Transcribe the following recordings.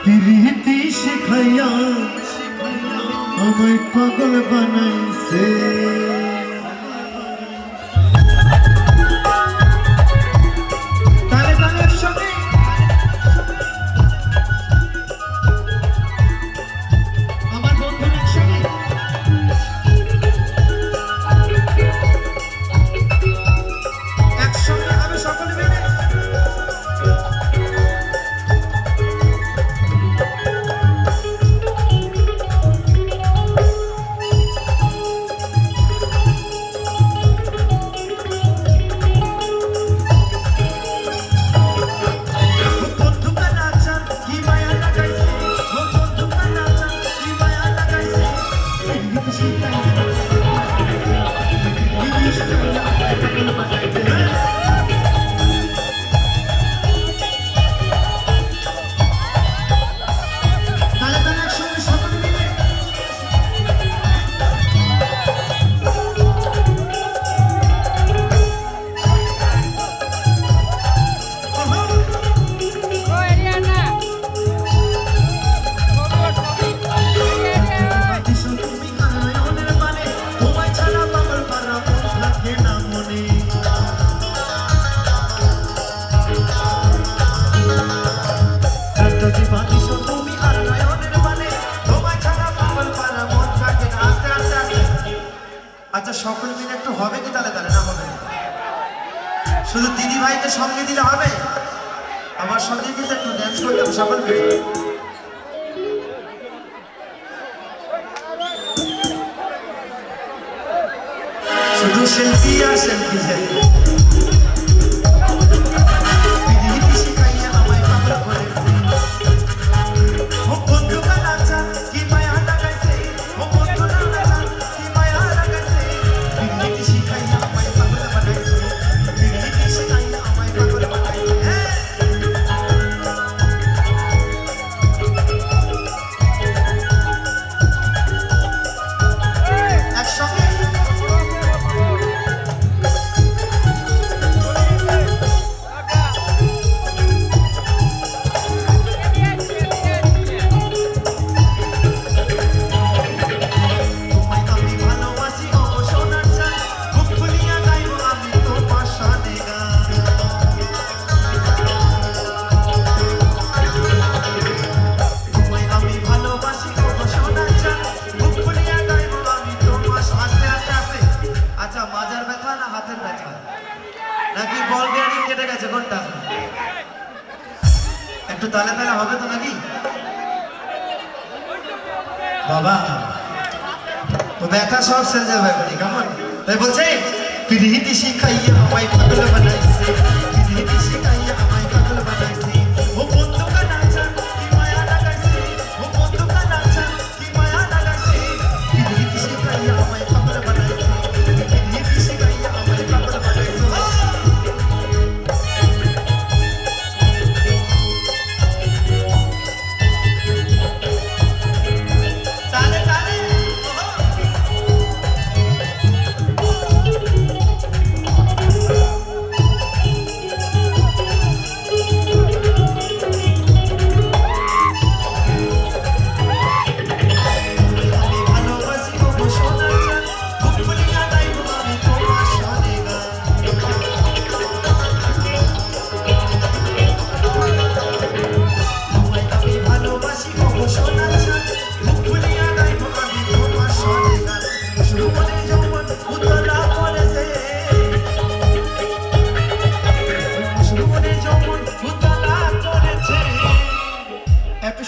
প্রীতি শিখাইয়া আমায় পাগল বানাইছে তালে তালে একসঙ্গে আমার বন্ধুরা একসঙ্গে একসঙ্গে হবে সকলে মিলে আচ্ছা সকলে মিলে একটু হবে কি তালে তালে না হবে শুধু দিদি ভাইকে সঙ্গে দিলে হবে আমার সঙ্গে কিন্তু একটু ড্যান্স করতে হবে সকলে মিলে শুধু সেলফি আর সেলফি সেলফি নাকি বল বিয়ারিং কেটে গেছে কোনটা একটু তালে তালে হবে তো নাকি বাবা তো ব্যথা সব সেরে যাবে কেমন তাই বলছে প্রীতি শিখাইয়া আমায় পাগল বানাইছে প্রীতি শিখাইয়া আমায় পাগল বানাইছে ও বন্ধু কা নাচা কি মায়া লাগাইছে ও বন্ধু কা নাচা কি মায়া লাগাইছে প্রীতি শিখাইয়া আমায় পাগল বানাইছে প্রীতি শিখাইয়া আমায় পাগল বানাইছে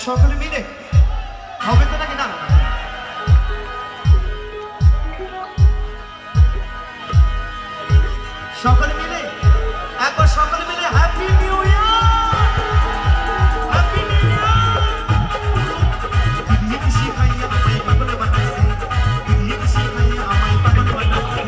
সকলে মিলে হবে তো নাকি না সকলে মিলে একবার সকলে মিলে happy new year happy new year প্রীতি শিখাইয়া আমায় পাগল বানাইছে প্রীতি শিখাইয়া আমায় পাগল বানাইছে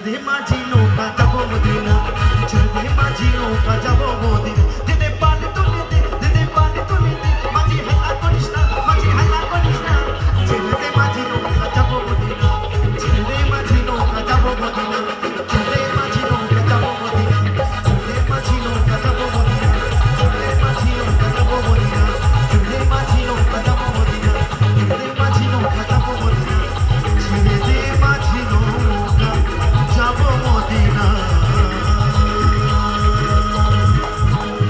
ছেড়ে দে মাঝি নৌকা যাবো মদিনা ছেড়ে দে মাঝি নৌকা যাবো